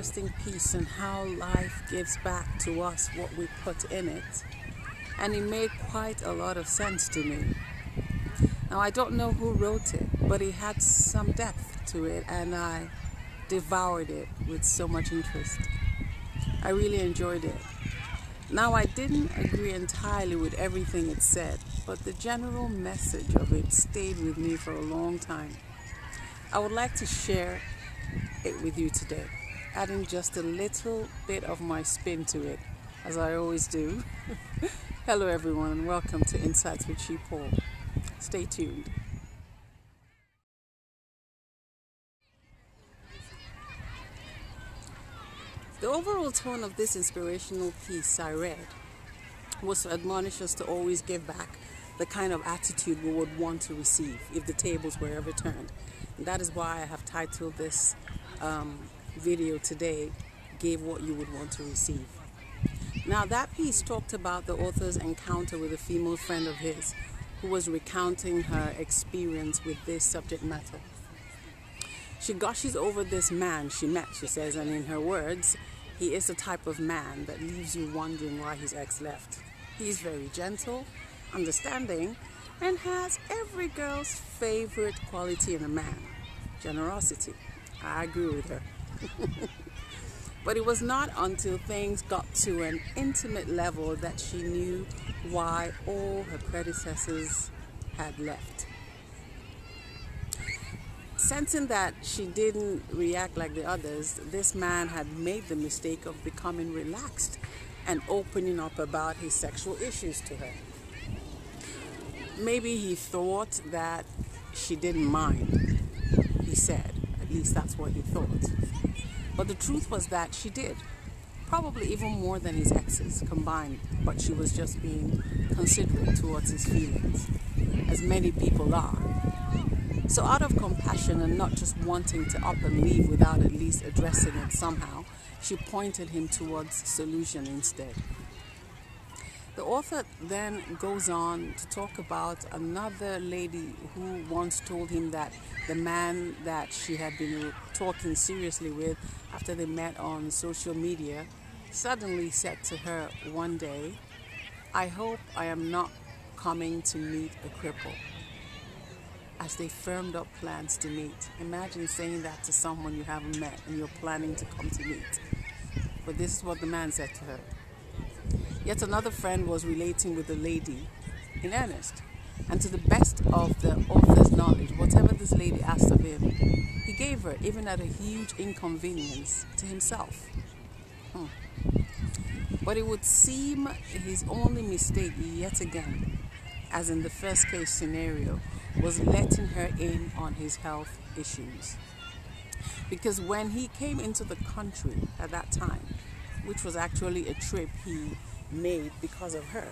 interesting piece on how life gives back to us what we put in it, and it made quite a lot of sense to me. Now, I don't know who wrote it, but it had some depth to it, and I devoured it with so much interest. I really enjoyed it. Now, I didn't agree entirely with everything it said, but the general message of it stayed with me for a long time. I would like to share it with you today, adding just a little bit of my spin to it, as I always do. Hello everyone, and welcome to Insights with She Paul. Stay tuned. The overall tone of this inspirational piece I read was to admonish us to always give back the kind of attitude we would want to receive if the tables were ever turned. And that is why I have titled this video today, Give What You Would Want to Receive. Now, that piece talked about the author's encounter with a female friend of his who was recounting her experience with this subject matter. She gushes over this man she met, she says, and in her words, he is the type of man that leaves you wondering why his ex left. He's very gentle, understanding, and has every girl's favorite quality in a man, generosity. I agree with her. But it was not until things got to an intimate level that she knew why all her predecessors had left. Sensing that she didn't react like the others, this man had made the mistake of becoming relaxed and opening up about his sexual issues to her. Maybe he thought that she didn't mind, he said. At least that's what he thought. But the truth was that she did. Probably even more than his exes combined, but she was just being considerate towards his feelings, as many people are. So out of compassion and not just wanting to up and leave without at least addressing it somehow, she pointed him towards solution instead. The author then goes on to talk about another lady who once told him that the man that she had been talking seriously with after they met on social media suddenly said to her one day, "I hope I am not coming to meet a cripple," as they firmed up plans to meet. Imagine saying that to someone you haven't met and you're planning to come to meet. But this is what the man said to her. Yet another friend was relating with the lady in earnest, and to the best of the author's knowledge, whatever this lady asked of him, he gave her, even at a huge inconvenience to himself. But it would seem his only mistake yet again, as in the first case scenario, was letting her in on his health issues. Because when he came into the country at that time, which was actually a trip he made because of her,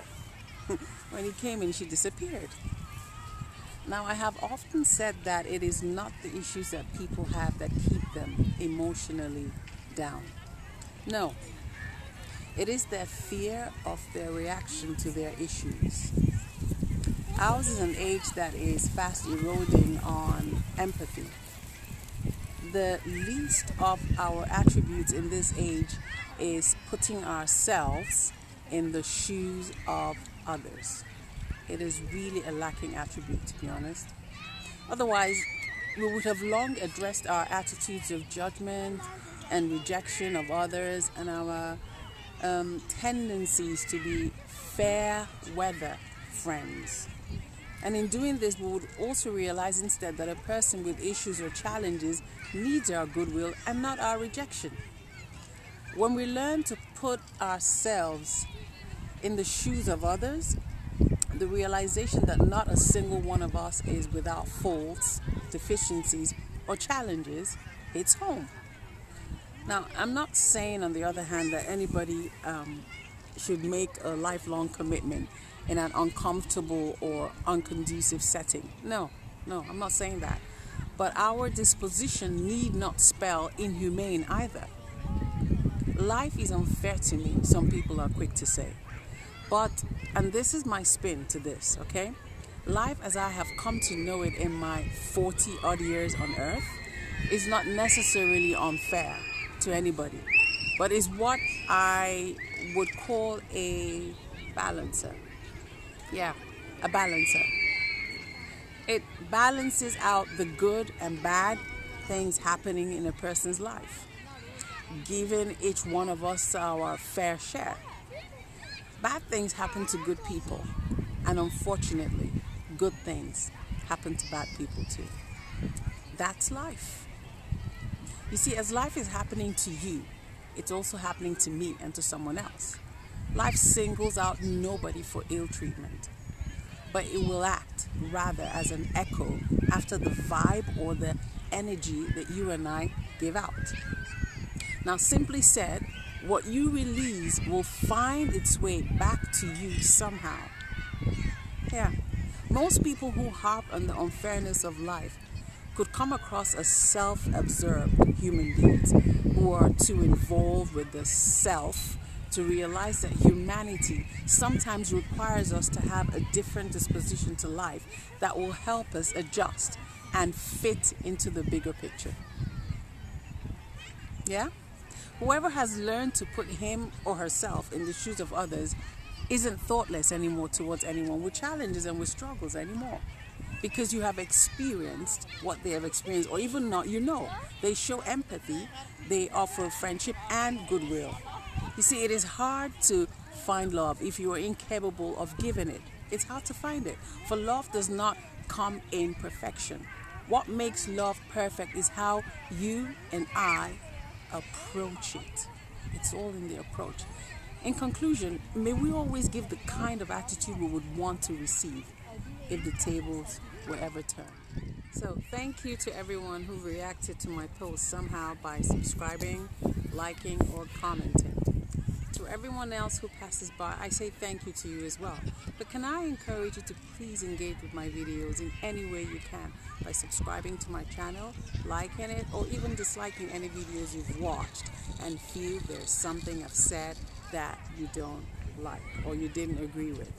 when he came in, she disappeared. Now, I have often said that it is not the issues that people have that keep them emotionally down. No, it is their fear of their reaction to their issues. Ours is an age that is fast eroding on empathy. The least of our attributes in this age is putting ourselves in the shoes of others. It is really a lacking attribute, to be honest. Otherwise, we would have long addressed our attitudes of judgment and rejection of others and our tendencies to be fair weather friends. And in doing this, we would also realize instead that a person with issues or challenges needs our goodwill and not our rejection. When we learn to put ourselves in the shoes of others, the realization that not a single one of us is without faults, deficiencies, or challenges hits home. Now, I'm not saying, on the other hand, that anybody should make a lifelong commitment in an uncomfortable or unconducive setting. No, I'm not saying that. But our disposition need not spell inhumane either. Life is unfair to me, some people are quick to say. But, and this is my spin to this, okay? Life as I have come to know it in my 40 odd years on earth is not necessarily unfair to anybody, but is what I would call a balancer. Yeah, a balancer. It balances out the good and bad things happening in a person's life, giving each one of us our fair share. Bad things happen to good people, and unfortunately, good things happen to bad people too. That's life. You see, as life is happening to you, it's also happening to me and to someone else. Life singles out nobody for ill treatment, but it will act rather as an echo after the vibe or the energy that you and I give out. Now, simply said, what you release will find its way back to you somehow. Yeah. Most people who harp on the unfairness of life could come across as self-absorbed human beings who are too involved with the self to realize that humanity sometimes requires us to have a different disposition to life that will help us adjust and fit into the bigger picture. Yeah? Whoever has learned to put him or herself in the shoes of others isn't thoughtless anymore towards anyone with challenges and with struggles anymore. Because you have experienced what they have experienced, or even not, they show empathy, they offer friendship and goodwill. You see, it is hard to find love if you are incapable of giving it. It's hard to find it, for love does not come in perfection. What makes love perfect is how you and I approach it. It's all in the approach. In conclusion, may we always give the kind of attitude we would want to receive if the tables were ever turned. So thank you to everyone who reacted to my post somehow by subscribing, liking, or commenting. To everyone else who passes by, I say thank you to you as well. But can I encourage you to please engage with my videos in any way you can by subscribing to my channel, liking it, or even disliking any videos you've watched and feel there's something I've said that you don't like or you didn't agree with.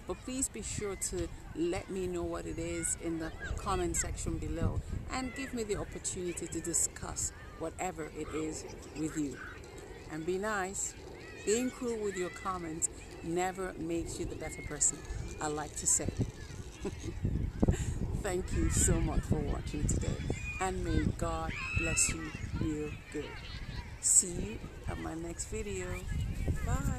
But please be sure to let me know what it is in the comment section below and give me the opportunity to discuss whatever it is with you. And be nice. Being cruel with your comments never makes you the better person, I like to say. Thank you so much for watching today, and may God bless you real good. See you at my next video. Bye.